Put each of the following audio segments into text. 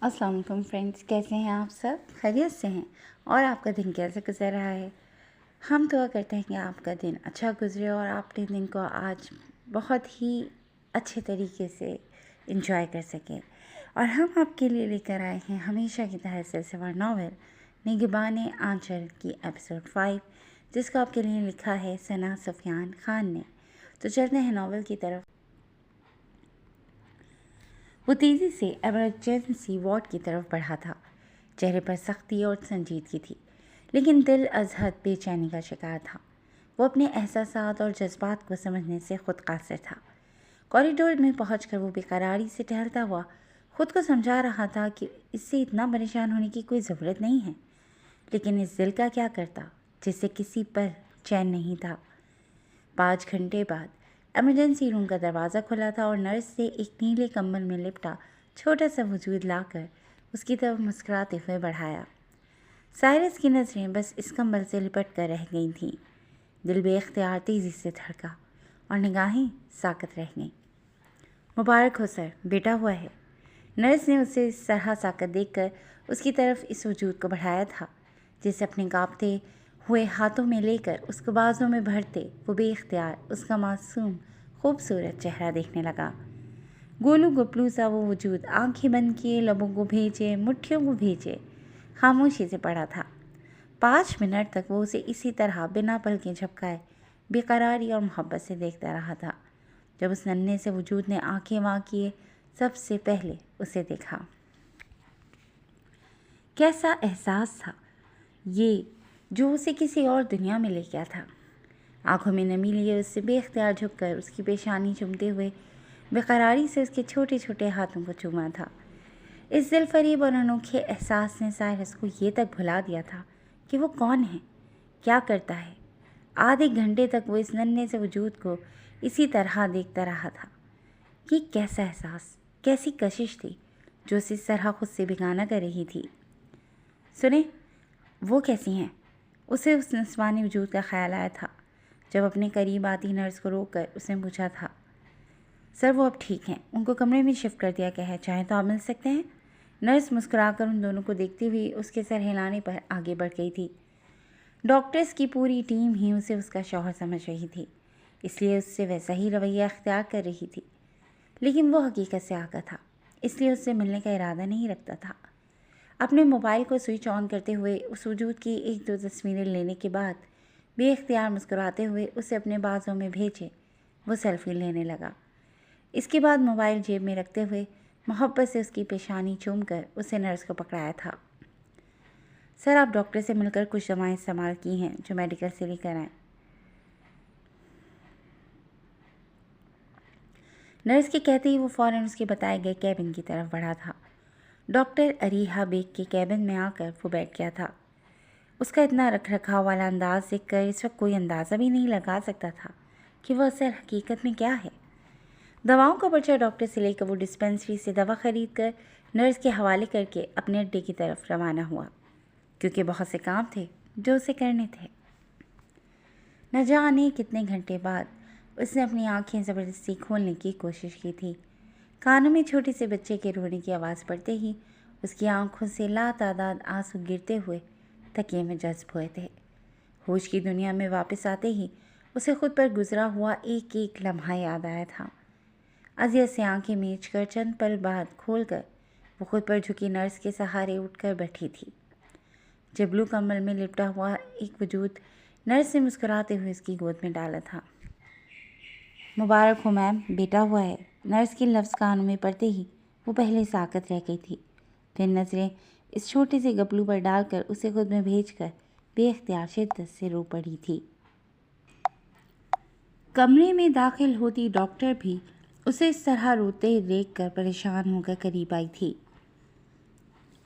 السلام علیکم فرینڈس، کیسے ہیں آپ سب؟ خیریت سے ہیں؟ اور آپ کا دن کیسے گزر رہا ہے؟ ہم دعا کرتے ہیں کہ آپ کا دن اچھا گزرے اور آپ اپنے دن کو آج بہت ہی اچھے طریقے سے انجوائے کر سکیں۔ اور ہم آپ کے لیے لے کر آئے ہیں ہمیشہ کی طرح سلسلہ ناول نگہبان آنچل کی ایپیسوڈ 5، جس کو آپ کے لیے لکھا ہے ثنا سفیان خان نے۔ تو چلتے ہیں ناول کی طرف۔ وہ تیزی سے ایمرجنسی وارڈ کی طرف بڑھا تھا۔ چہرے پر سختی اور سنجیدگی تھی، لیکن دل از حد بے چینی کا شکار تھا۔ وہ اپنے احساسات اور جذبات کو سمجھنے سے خود قاصر تھا۔ کوریڈور میں پہنچ کر وہ بے قراری سے ٹہلتا ہوا خود کو سمجھا رہا تھا کہ اس سے اتنا پریشان ہونے کی کوئی ضرورت نہیں ہے، لیکن اس دل کا کیا کرتا جس سے کسی پر چین نہیں تھا۔ 5 گھنٹے بعد ایمرجنسی روم کا دروازہ کھلا تھا اور نرس سے ایک نیلے کمبل میں لپٹا چھوٹا سا وجود لا کر اس کی طرف مسکراتے ہوئے بڑھایا۔ سائرس کی نظریں بس اس کمبل سے لپٹ کر رہ گئی تھیں۔ دل بے اختیار تیزی سے دھڑکا اور نگاہیں ساکت رہ گئیں۔ مبارک ہو سر، بیٹا ہوا ہے۔ نرس نے اسے اس طرح ساکت دیکھ کر اس کی طرف اس وجود کو بڑھایا تھا جسے اپنے کانپتے ہوئے ہاتھوں میں لے کر اس کو بازوں میں بھرتے وہ بے اختیار اس کا معصوم خوبصورت چہرہ دیکھنے لگا۔ گولو گپلو سا وہ وجود آنکھیں بند کیے، لبوں کو بھیجے، مٹھیوں کو بھیجے، خاموشی سے پڑا تھا۔ 5 منٹ تک وہ اسے اسی طرح بنا پلکیں جھپکائے بے قراری اور محبت سے دیکھتا رہا تھا۔ جب اس ننھے سے وجود نے آنکھیں واں کیے، سب سے پہلے اسے دیکھا۔ کیسا احساس تھا یہ جو اسے کسی اور دنیا میں لے گیا تھا۔ آنکھوں میں نمی لیے اس سے بے اختیار جھک کر اس کی پیشانی چومتے ہوئے بے قراری سے اس کے چھوٹے چھوٹے ہاتھوں کو چوما تھا۔ اس دل فریب اور انوکھے احساس نے سائرس کو یہ تک بھلا دیا تھا کہ وہ کون ہے، کیا کرتا ہے۔ آدھے گھنٹے تک وہ اس ننھے سے وجود کو اسی طرح دیکھتا رہا تھا۔ یہ کیسا احساس، کیسی کشش تھی جو اسے اس طرح خود سے بیگانہ کر رہی تھی۔ سنیں، وہ کیسی ہیں؟ اسے اس نسوانی وجود کا خیال آیا تھا جب اپنے قریب آتی نرس کو روک کر اس نے پوچھا تھا۔ سر وہ اب ٹھیک ہیں، ان کو کمرے میں شفٹ کر دیا گیا ہے، چاہیں تو آپ مل سکتے ہیں۔ نرس مسکرا کر ان دونوں کو دیکھتی ہوئی اس کے سر ہلانے پر آگے بڑھ گئی تھی۔ ڈاکٹرز کی پوری ٹیم ہی اسے اس کا شوہر سمجھ رہی تھی، اس لیے اس سے ویسا ہی رویہ اختیار کر رہی تھی، لیکن وہ حقیقت سے آگاہ تھا، اس لیے اس سے ملنے کا ارادہ نہیں رکھتا تھا۔ اپنے موبائل کو سوئچ آن کرتے ہوئے اس وجود کی 1-2 تصویریں لینے کے بعد بے اختیار مسکراتے ہوئے اسے اپنے بازوں میں بھیجے وہ سیلفی لینے لگا۔ اس کے بعد موبائل جیب میں رکھتے ہوئے محبت سے اس کی پیشانی چوم کر اسے نرس کو پکڑایا تھا۔ سر آپ ڈاکٹر سے مل کر کچھ دوائیں استعمال کی ہیں جو میڈیکل سے لے کر آئیں۔ نرس کے کہتے ہی وہ فوراً اس کے بتائے گئے کیبن کی طرف بڑھا تھا۔ ڈاکٹر اریحا بیگ کے کیبن میں آ کر وہ بیٹھ گیا تھا۔ اس کا اتنا رکھ رکھاؤ والا انداز دیکھ کر اس وقت کوئی اندازہ بھی نہیں لگا سکتا تھا کہ وہ اصل حقیقت میں کیا ہے۔ دواؤں کا پرچہ ڈاکٹر سے لے کر وہ ڈسپینسری سے دوا خرید کر نرس کے حوالے کر کے اپنے اڈے کی طرف روانہ ہوا، کیونکہ بہت سے کام تھے جو اسے کرنے تھے۔ نہ جانے کتنے گھنٹے بعد اس نے اپنی آنکھیں زبردستی کھولنے کی کوشش کی تھی۔ کانوں میں چھوٹے سے بچے کے رونے کی آواز پڑتے ہی اس کی آنکھوں سے لاتعداد آنسو گرتے ہوئے تکیے میں جذب ہوئے تھے۔ ہوش کی دنیا میں واپس آتے ہی اسے خود پر گزرا ہوا ایک ایک لمحہ یاد آیا تھا۔ اذیت سے آنکھیں میچ کر چند پل بعد کھول کر وہ خود پر جھکی نرس کے سہارے اٹھ کر بیٹھی تھی۔ جبلو کمبل میں لپٹا ہوا ایک وجود نرس نے مسکراتے ہوئے اس کی گود میں ڈالا تھا۔ مبارک ہو میم، بیٹا ہوا ہے۔ نرس کے لفظ کانوں میں پڑتے ہی وہ پہلے ساکت رہ گئی تھی، پھر نظریں اس چھوٹے سے گپلو پر ڈال کر اسے خود میں بھیج کر بے اختیار شدت سے رو پڑی تھی۔ کمرے میں داخل ہوتی ڈاکٹر بھی اسے اس طرح روتے دیکھ کر پریشان ہو کر قریب آئی تھی۔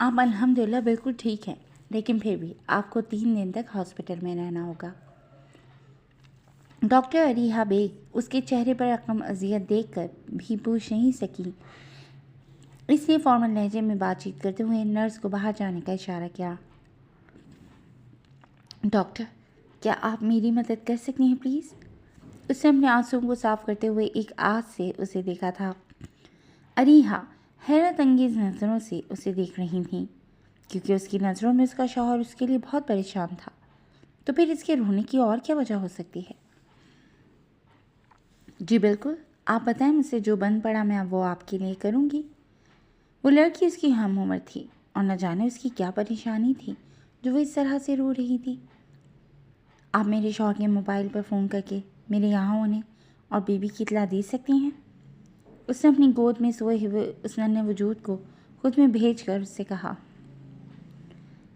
آپ الحمدللہ بالکل ٹھیک ہیں، لیکن پھر بھی آپ کو 3 دن تک ہاسپٹل میں رہنا ہوگا۔ ڈاکٹر اریحا بیگ اس کے چہرے پر رقم اذیت دیکھ کر بھی پوچھ نہیں سکی، اس لیے فارمل لہجے میں بات چیت کرتے ہوئے نرس کو باہر جانے کا اشارہ کیا۔ ڈاکٹر، کیا آپ میری مدد کر سکتی ہیں پلیز؟ اس نے اپنے آنسوؤں کو صاف کرتے ہوئے ایک آس سے اسے دیکھا تھا۔ اریحا حیرت انگیز نظروں سے اسے دیکھ رہی تھیں، کیونکہ اس کی نظروں میں اس کا شوہر اس کے لیے بہت پریشان تھا۔ تو پھر اس کے رونے کی اور کیا وجہ ہو سکتی ہے؟ جی بالکل، آپ بتائیں، مجھ سے جو بن پڑا میں وہ آپ کے لیے کروں گی۔ وہ لڑکی اس کی ہم عمر تھی، اور نہ جانے اس کی کیا پریشانی تھی جو وہ اس طرح سے رو رہی تھی۔ آپ میرے شوہر کے موبائل پر فون کر کے میرے یہاں ہونے اور بیوی کی اطلاع دے سکتی ہیں؟ اس نے اپنی گود میں سوئے ہوئے اس ننھے وجود کو خود میں بھیج کر اس سے کہا۔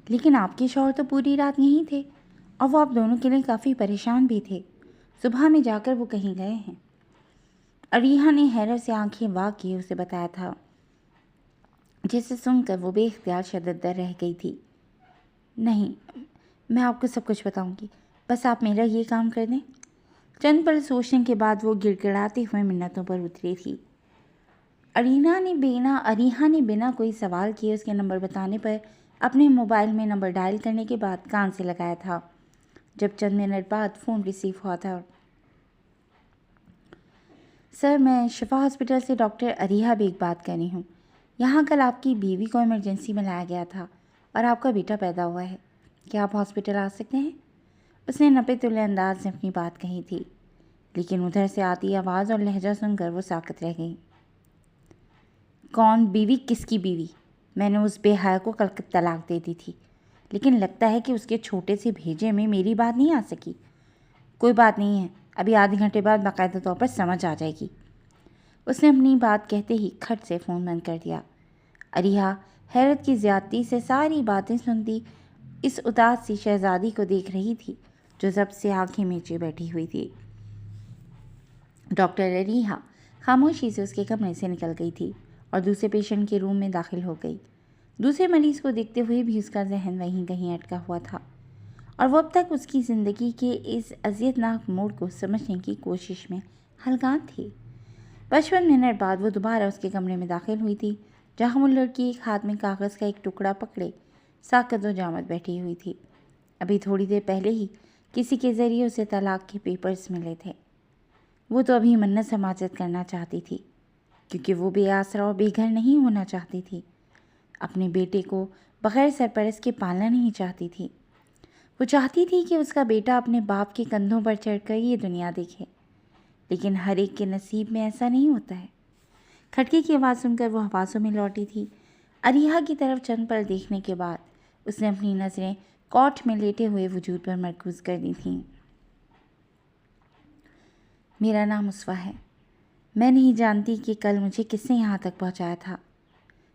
لیکن آپ کے شوہر تو پوری رات یہیں تھے، اور وہ آپ دونوں کے لیے کافی پریشان بھی تھے۔ صبح میں جا کر وہ کہیں گئے ہیں۔ عریحہ نے حیرت سے آنکھیں وا کیے اسے بتایا تھا، جسے سن کر وہ بے اختیار شدت در رہ گئی تھی۔ نہیں، میں آپ کو سب کچھ بتاؤں گی، بس آپ میرا یہ کام کر دیں۔ چند پل سوچنے کے بعد وہ گڑ گڑاتے ہوئے منتوں پر اتری تھی۔ عریحہ نے بنا کوئی سوال کیے اس کے نمبر بتانے پر اپنے موبائل میں نمبر ڈائل کرنے کے بعد کان سے لگایا تھا۔ جب چند منٹ بعد فون ریسیو ہوا تھا۔ سر، میں شفا ہاسپٹل سے ڈاکٹر عریحہ بیگ بات کر رہی ہوں۔ یہاں کل آپ کی بیوی کو ایمرجنسی میں لایا گیا تھا اور آپ کا بیٹا پیدا ہوا ہے۔ کیا آپ ہاسپٹل آ سکتے ہیں؟ اس نے نپے تلے انداز میں اپنی بات کہی تھی، لیکن ادھر سے آتی آواز اور لہجہ سن کر وہ ساکت رہ گئی۔ کون بیوی؟ کس کی بیوی؟ میں نے اس بے حیا کو کل طلاق دے دی تھی، لیکن لگتا ہے کہ اس کے چھوٹے سے بھیجے میں میری بات نہیں آ سکی۔ کوئی بات نہیں ہے، ابھی آدھے گھنٹے بعد باقاعدہ طور پر سمجھ آ جائے گی۔ اس نے اپنی بات کہتے ہی کھٹ سے فون بند کر دیا۔ عریحہ حیرت کی زیادتی سے ساری باتیں سنتی اس اداس سی شہزادی کو دیکھ رہی تھی جو ضبط سے آنکھیں میچے بیٹھی ہوئی تھی۔ ڈاکٹر عریحہ خاموشی سے اس کے کمرے سے نکل گئی تھی اور دوسرے پیشنٹ کے روم میں داخل ہو گئی۔ دوسرے مریض کو دیکھتے ہوئے بھی اس کا ذہن وہیں کہیں اٹکا ہوا تھا، اور وہ اب تک اس کی زندگی کے اس اذیت ناک موڑ کو سمجھنے کی کوشش میں ہلکان تھی۔ 55 منٹ بعد وہ دوبارہ اس کے کمرے میں داخل ہوئی تھی، جہاں وہ لڑکی ایک ہاتھ میں کاغذ کا ایک ٹکڑا پکڑے ساکت و جامد بیٹھی ہوئی تھی۔ ابھی تھوڑی دیر پہلے ہی کسی کے ذریعے اسے طلاق کے پیپرز ملے تھے۔ وہ تو ابھی منت سماجت کرنا چاہتی تھی، کیونکہ وہ بے آسرا اور بے گھر نہیں ہونا چاہتی تھی۔ اپنے بیٹے کو بغیر سرپرست کے پالنا نہیں چاہتی تھی۔ وہ چاہتی تھی کہ اس کا بیٹا اپنے باپ کے کندھوں پر چڑھ کر یہ دنیا دیکھے، لیکن ہر ایک کے نصیب میں ایسا نہیں ہوتا ہے۔ کھٹکے کی آواز سن کر وہ حواسوں میں لوٹی تھی۔ عریحہ کی طرف چند پل دیکھنے کے بعد اس نے اپنی نظریں کوٹ میں لیٹے ہوئے وجود پر مرکوز کر دی تھیں۔ میرا نام اسوا ہے۔ میں نہیں جانتی کہ کل مجھے کس نے یہاں تک پہنچایا تھا،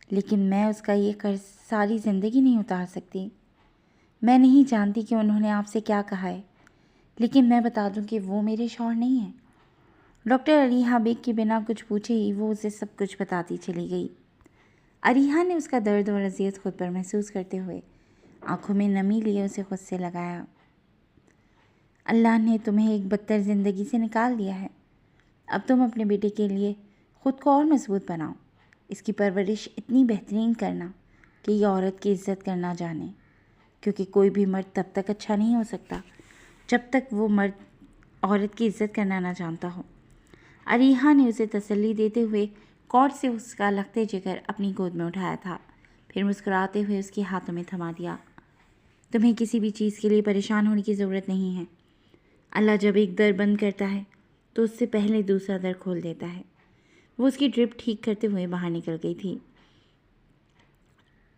لیکن میں اس کا یہ قرض ساری زندگی نہیں اتار سکتی۔ میں نہیں جانتی کہ انہوں نے آپ سے کیا کہا ہے، لیکن میں بتا دوں کہ وہ میرے شوہر نہیں ہیں۔ ڈاکٹر عریحہ بیگ کے بنا کچھ پوچھے ہی وہ اسے سب کچھ بتاتی چلی گئی۔ عریحہ نے اس کا درد اور اذیت خود پر محسوس کرتے ہوئے آنکھوں میں نمی لیے اسے خود سے لگایا۔ اللہ نے تمہیں ایک بدتر زندگی سے نکال دیا ہے۔ اب تم اپنے بیٹے کے لیے خود کو اور مضبوط بناؤ، اس کی پرورش اتنی بہترین کرنا کہ یہ عورت کی عزت کرنا جانے، کیونکہ کوئی بھی مرد تب تک اچھا نہیں ہو سکتا جب تک وہ مرد عورت کی عزت کرنا نہ جانتا ہو۔ عریحہ نے اسے تسلی دیتے ہوئے کوٹ سے اس کا لختے جگر اپنی گود میں اٹھایا تھا، پھر مسکراتے ہوئے اس کے ہاتھوں میں تھما دیا۔ تمہیں کسی بھی چیز کے لیے پریشان ہونے کی ضرورت نہیں ہے۔ اللہ جب ایک در بند کرتا ہے تو اس سے پہلے دوسرا در کھول دیتا ہے۔ وہ اس کی ڈرپ ٹھیک کرتے ہوئے باہر نکل گئی تھی۔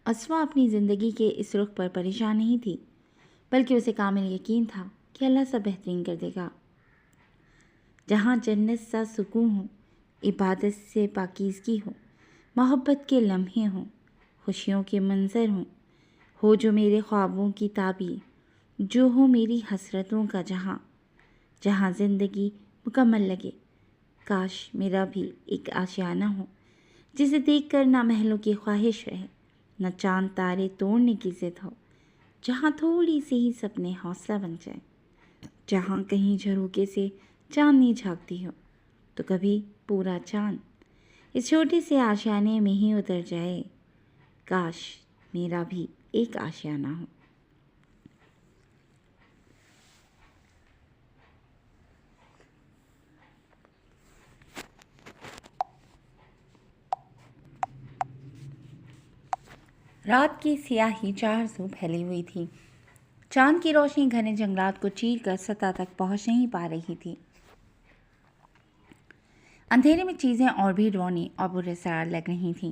اسوا اپنی زندگی کے اس رخ پر پریشان نہیں تھی، بلکہ اسے کامل یقین تھا کہ اللہ سب بہترین کر دے گا۔ جہاں جنت سا سکون ہو، عبادت سے پاکیزگی ہو، محبت کے لمحے ہوں، خوشیوں کے منظر ہوں، ہو جو میرے خوابوں کی تعبیر، جو ہو میری حسرتوں کا جہاں، جہاں زندگی مکمل لگے۔ کاش میرا بھی ایک آشیانہ ہو جسے دیکھ کر نہ محلوں کی خواہش رہے، نہ چاند تارے توڑنے کی ضد ہو، جہاں تھوڑی سی ہی سپنے حوصلہ بن جائے، جہاں کہیں جھروکے سے چاندنی جھانکتی ہو تو کبھی پورا چاند اس چھوٹے سے آشیانے میں ہی اتر جائے۔ کاش میرا بھی ایک آشیانہ ہو۔ رات کی سیاہی چار سو پھیلی ہوئی تھی۔ چاند کی روشنی گھنے جنگلات کو چیر کر سطح تک پہنچ نہیں پا رہی تھی۔ اندھیرے میں چیزیں اور بھی ڈرونی اور پراسرار لگ رہی تھیں۔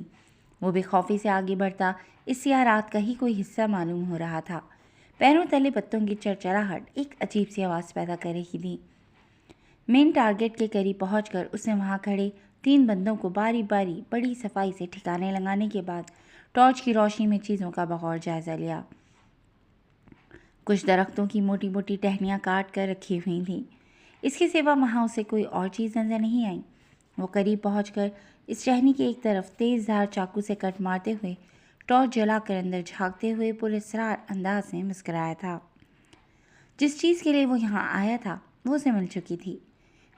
وہ بے خوفی سے آگے بڑھتا اس سیاہ رات کا ہی کوئی حصہ معلوم ہو رہا تھا۔ پیروں تلے پتوں کی چرچراہٹ ایک عجیب سی آواز پیدا کر رہی تھی۔ مین ٹارگٹ کے قریب پہنچ کر اس نے وہاں کھڑے 3 بندوں کو باری باری بڑی صفائی سے ٹھکانے لگانے کے بعد ٹارچ کی روشنی میں چیزوں کا بغور جائزہ لیا۔ کچھ درختوں کی موٹی موٹی ٹہنیاں کاٹ کر رکھی ہوئی تھیں۔ اس کے سوا وہاں اسے کوئی اور چیز نظر نہیں آئی۔ وہ قریب پہنچ کر اس ٹہنی کی ایک طرف تیز دھار چاقو سے کٹ مارتے ہوئے ٹارچ جلا کر اندر جھانکتے ہوئے پراسرار انداز میں مسکرایا تھا۔ جس چیز کے لیے وہ یہاں آیا تھا وہ اسے مل چکی تھی۔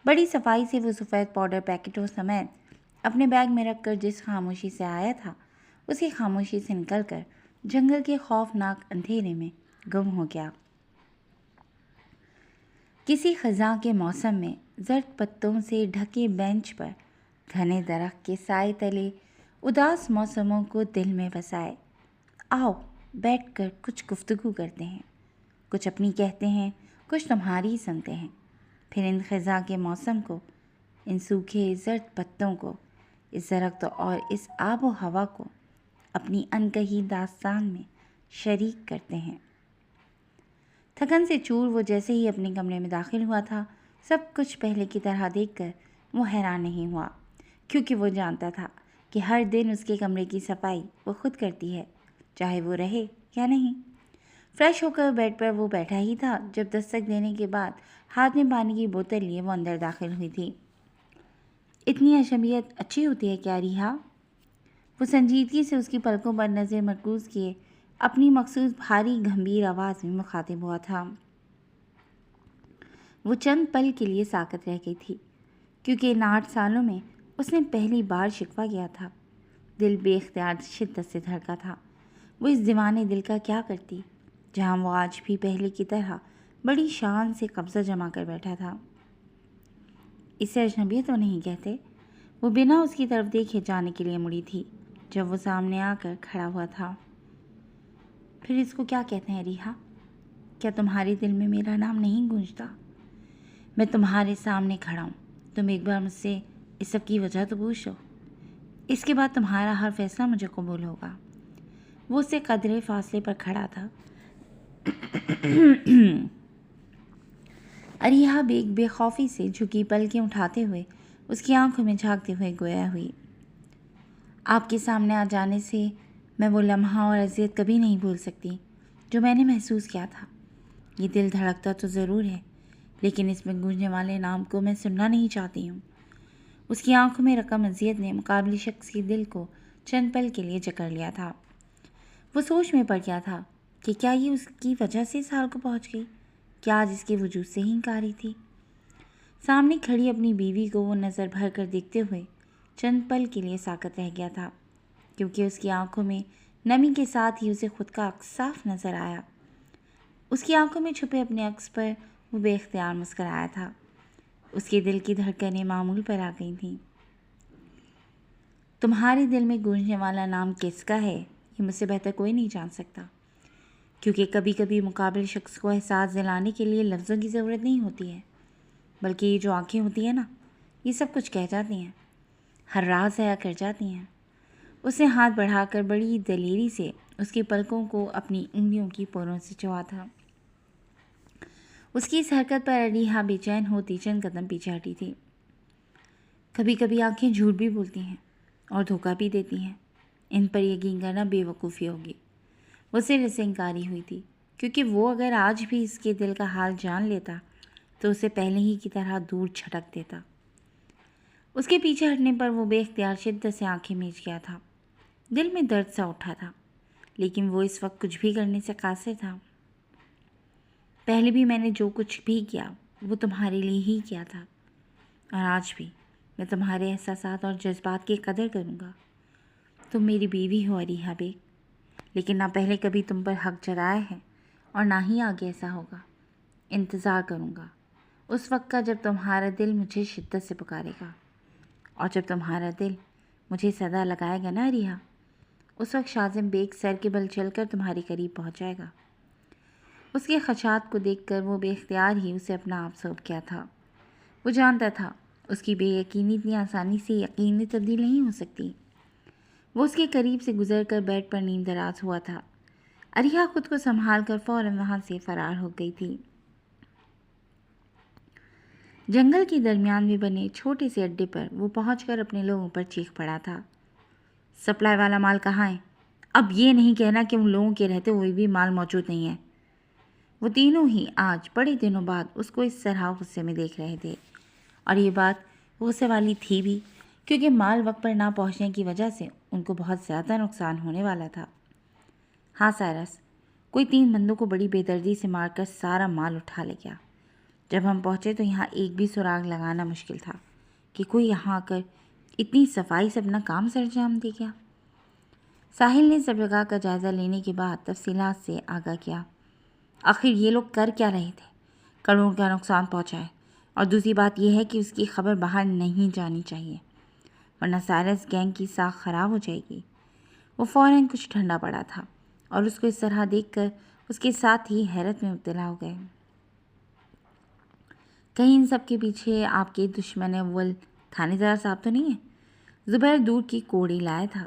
بڑی صفائی سے وہ سفید پاؤڈر پیکٹوں سمیت اپنے بیگ میں رکھ کر جس خاموشی سے آیا تھا اسی خاموشی سے نکل کر جنگل کے خوفناک اندھیرے میں گم ہو گیا۔ کسی خزاں کے موسم میں زرد پتوں سے ڈھکے بینچ پر گھنے درخت کے سائے تلے اداس موسموں کو دل میں بسائے۔ آؤ بیٹھ کر کچھ گفتگو کرتے ہیں، کچھ اپنی کہتے ہیں، کچھ تمہاری سنتے ہیں۔ پھر ان خزاں کے موسم کو، ان سوکھے زرد پتوں کو، اس درخت اور اس آب و ہوا کو اپنی انکہی داستان میں شریک کرتے ہیں۔ تھکن سے چور وہ جیسے ہی اپنے کمرے میں داخل ہوا تھا، سب کچھ پہلے کی طرح دیکھ کر وہ حیران نہیں ہوا، کیونکہ وہ جانتا تھا کہ ہر دن اس کے کمرے کی صفائی وہ خود کرتی ہے، چاہے وہ رہے یا نہیں۔ فریش ہو کر بیڈ پر وہ بیٹھا ہی تھا جب دستک دینے کے بعد ہاتھ میں پانی کی بوتل لیے وہ اندر داخل ہوئی تھی۔ اتنی عصبیت اچھی ہوتی ہے کیا ریحا؟ وہ سنجیدگی سے اس کی پلکوں پر نظر مرکوز کیے اپنی مخصوص بھاری گمبھیر آواز میں مخاطب ہوا تھا۔ وہ چند پل کے لیے ساکت رہ گئی تھی، کیونکہ ان 8 سالوں میں اس نے پہلی بار شکوہ کیا تھا۔ دل بے اختیار شدت سے دھڑکا تھا۔ وہ اس دیوانے دل کا کیا کرتی جہاں وہ آج بھی پہلے کی طرح بڑی شان سے قبضہ جما کر بیٹھا تھا۔ اسے اجنبی تو نہیں کہتے؟ وہ بنا اس کی طرف دیکھے جانے کے لیے مڑی تھی جب وہ سامنے آ کر کھڑا ہوا تھا۔ پھر اس کو کیا کہتے ہیں ریحا؟ کیا تمہارے دل میں میرا نام نہیں گونجتا؟ میں تمہارے سامنے کھڑا ہوں، تم ایک بار مجھ سے اس سب کی وجہ تو پوچھو، اس کے بعد تمہارا ہر فیصلہ مجھے قبول ہوگا۔ وہ اس سے قدرے فاصلے پر کھڑا تھا۔ اریحا بیگ بے خوفی سے جھکی پلکیں اٹھاتے ہوئے اس کی آنکھوں میں جھانکتے ہوئے گویا ہوئی۔ آپ کے سامنے آ جانے سے میں وہ لمحہ اور اذیت کبھی نہیں بھول سکتی جو میں نے محسوس کیا تھا۔ یہ دل دھڑکتا تو ضرور ہے، لیکن اس میں گونجنے والے نام کو میں سننا نہیں چاہتی ہوں۔ اس کی آنکھوں میں رقم اذیت نے مقابلی شخص کے دل کو چند پل کے لیے جکڑ لیا تھا۔ وہ سوچ میں پڑ گیا تھا کہ کیا یہ اس کی وجہ سے اس حال کو پہنچ گئی؟ کیا آج اس کے وجود سے ہی انکاری تھی؟ سامنے کھڑی اپنی بیوی کو وہ نظر بھر کر دیکھتے ہوئے چند پل کے لیے ساکت رہ گیا تھا، کیونکہ اس کی آنکھوں میں نمی کے ساتھ ہی اسے خود کا عکس صاف نظر آیا۔ اس کی آنکھوں میں چھپے اپنے عکس پر وہ بے اختیار مسکرایا تھا۔ اس کے دل کی دھڑکنیں معمول پر آ گئی تھیں۔ تمہارے دل میں گونجنے والا نام کس کا ہے یہ مجھ سے بہتر کوئی نہیں جان سکتا، کیونکہ کبھی کبھی مقابل شخص کو احساس دلانے کے لیے لفظوں کی ضرورت نہیں ہوتی ہے، بلکہ یہ جو آنکھیں ہوتی ہیں نا، یہ سب کچھ کہہ جاتی ہیں، ہر راز ضائع کر جاتی ہیں۔ اس نے ہاتھ بڑھا کر بڑی دلیری سے اس کی پلکوں کو اپنی انگلیوں کی پوروں سے چھوا تھا۔ اس کی اس حرکت پر اریحا بے چین ہوتی چند قدم پیچھے ہٹی تھی۔ کبھی کبھی آنکھیں جھوٹ بھی بولتی ہیں اور دھوکہ بھی دیتی ہیں، ان پر یقین کرنا بے وقوفی ہوگی۔ وہ صرف سے انکاری ہوئی تھی، کیونکہ وہ اگر آج بھی اس کے دل کا حال جان لیتا تو اسے پہلے ہی کی طرح دور چھٹک دیتا۔ اس کے پیچھے ہٹنے پر وہ بے اختیار شدت سے آنکھیں میچ گیا تھا۔ دل میں درد سا اٹھا تھا، لیکن وہ اس وقت کچھ بھی کرنے سے قاصر تھا۔ پہلے بھی میں نے جو کچھ بھی کیا وہ تمہارے لیے ہی کیا تھا، اور آج بھی میں تمہارے احساسات اور جذبات کی قدر کروں گا۔ تم میری بیوی ہو اریحا بیگ، لیکن نہ پہلے کبھی تم پر حق جتایا ہے اور نہ ہی آگے ایسا ہوگا۔ انتظار کروں گا اس وقت کا جب تمہارا دل مجھے شدت سے پکارے گا، اور جب تمہارا دل مجھے صدا لگائے گا نا اریحا، اس وقت شازم بیگ سر کے بل چل کر تمہارے قریب پہنچ جائے گا۔ اس کے خدشات کو دیکھ کر وہ بے اختیار ہی اسے اپنا آپ سونپ کیا تھا۔ وہ جانتا تھا اس کی بے یقینی اتنی آسانی سے یقین میں تبدیل نہیں ہو سکتی۔ وہ اس کے قریب سے گزر کر بیڈ پر نیم دراز ہوا تھا۔ عریہ خود کو سنبھال کر فوراً وہاں سے فرار ہو گئی تھی۔ جنگل کے درمیان میں بنے چھوٹے سے اڈے پر وہ پہنچ کر اپنے لوگوں پر چیخ پڑا تھا، سپلائی والا مال کہاں ہے؟ اب یہ نہیں کہنا کہ ان لوگوں کے رہتے ہوئے بھی مال موجود نہیں ہے۔ وہ تینوں ہی آج بڑے دنوں بعد اس کو اس طرح غصے میں دیکھ رہے تھے، اور یہ بات غصے والی تھی بھی، کیونکہ مال وقت پر نہ پہنچنے کی وجہ سے ان کو بہت زیادہ نقصان ہونے والا تھا۔ ہاں سائرس، کوئی 3 بندوں کو بڑی بے دردی سے مار کر سارا مال اٹھا لے گیا۔ جب ہم پہنچے تو یہاں ایک بھی سراغ لگانا مشکل تھا کہ کوئی یہاں آ کر اتنی صفائی سے اپنا کام سر انجام دے گیا۔ ساحل نے سب جگہ کا جائزہ لینے کے بعد تفصیلات سے آگاہ کیا۔ آخر یہ لوگ کر کیا رہے تھے؟ کروڑوں کا نقصان پہنچا ہے، اور دوسری بات یہ ہے کہ اس کی خبر باہر نہیں جانی چاہیے، ورنہ سائرس گینگ کی ساکھ خراب ہو جائے گی۔ وہ فوراً کچھ ٹھنڈا پڑا تھا، اور اس کو اس طرح دیکھ کر اس کے ساتھ ہی حیرت میں مبتلا ہو گئے۔ کہیں ان سب کے پیچھے آپ کے دشمن اول تھانے دار صاحب تو نہیں ہے؟ زبیر دور کی کوڑی لایا تھا۔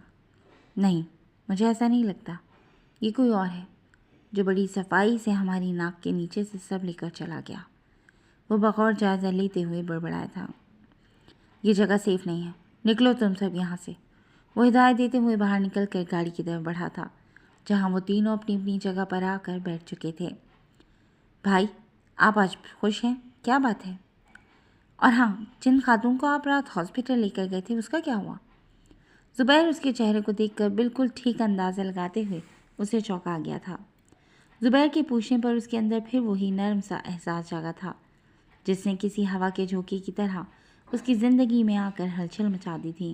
نہیں، مجھے ایسا نہیں لگتا، یہ کوئی اور ہے جو بڑی صفائی سے ہماری ناک کے نیچے سے سب لے کر چلا گیا۔ وہ بغور جائزہ لیتے ہوئے بڑبڑایا تھا، یہ جگہ سیف نہیں ہے، نکلو تم سب یہاں سے۔ وہ ہدایت دیتے ہوئے باہر نکل کر گاڑی کی طرف بڑھا تھا، جہاں وہ تینوں اپنی اپنی جگہ پر آ کر بیٹھ چکے تھے۔ بھائی، آپ آج خوش ہیں؟ کیا بات ہے؟ اور ہاں، جن خاتون کو آپ رات ہاسپٹل لے کر گئے تھے اس کا کیا ہوا؟ زبیر اس کے چہرے کو دیکھ کر بالکل ٹھیک اندازہ لگاتے ہوئے اسے چونکا گیا تھا۔ زبیر کے پوچھنے پر اس کے اندر پھر وہی نرم سا احساس جاگا تھا جس نے کسی ہوا کے جھونکے کی طرح اس کی زندگی میں آ کر ہلچل مچا دی تھی۔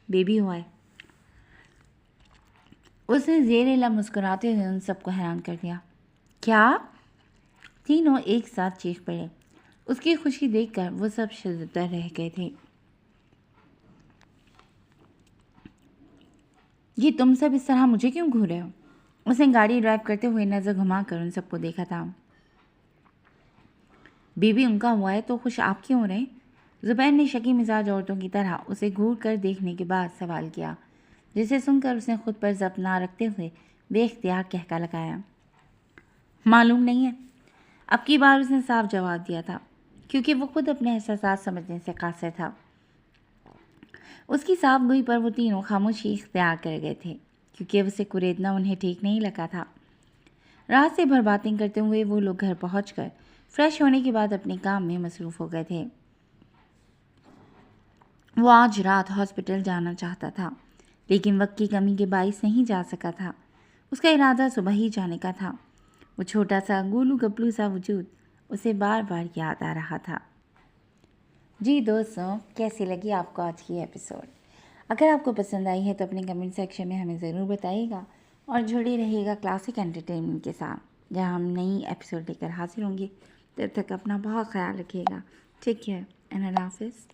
بیبی ہوا ہے؟ اس نے زیر لب مسکراتے ہوئے ان سب کو حیران کر دیا۔ کیا؟ تینوں ایک ساتھ چیخ پڑے۔ اس کی خوشی دیکھ کر وہ سب شدید رہ گئے تھے۔ یہ تم سب اس طرح مجھے کیوں گھور رہے ہو؟ اس نے گاڑی ڈرائیو کرتے ہوئے نظر گھما کر ان سب کو دیکھا تھا۔ بیبی ان کا ہوا ہے تو خوش آپ کیوں ہو رہے ہیں؟ زبیر نے شکی مزاج عورتوں کی طرح اسے گھور کر دیکھنے کے بعد سوال کیا، جسے سن کر اس نے خود پر ضبط نہ رکھتے ہوئے بے اختیار کہکا لگایا۔ معلوم نہیں ہے۔ اب کی بار اس نے صاف جواب دیا تھا، کیونکہ وہ خود اپنے احساسات سمجھنے سے قاصر تھا۔ اس کی صاف گوئی پر وہ تینوں خاموشی اختیار کر گئے تھے، کیونکہ اسے کریدنا انہیں ٹھیک نہیں لگا تھا۔ رات سے بھر باتیں کرتے ہوئے وہ لوگ گھر پہنچ کر فریش ہونے کے بعد اپنے کام میں مصروف ہو گئے تھے۔ وہ آج رات ہاسپٹل جانا چاہتا تھا، لیکن وقت کی کمی کے باعث نہیں جا سکا تھا۔ اس کا ارادہ صبح ہی جانے کا تھا۔ وہ چھوٹا سا گولو گپلو سا وجود اسے بار بار یاد آ رہا تھا۔ جی دوستوں، کیسی لگی آپ کو آج کی ایپیسوڈ؟ اگر آپ کو پسند آئی ہے تو اپنے کمنٹ سیکشن میں ہمیں ضرور بتائیے گا، اور جڑے رہیے گا کلاسک انٹرٹینمنٹ کے ساتھ، جہاں ہم نئی ایپیسوڈ لے کر حاضر ہوں گے۔ تب تک اپنا بہت خیال رکھیے گا۔ ٹیک کیئر اینڈ اللہ حافظ۔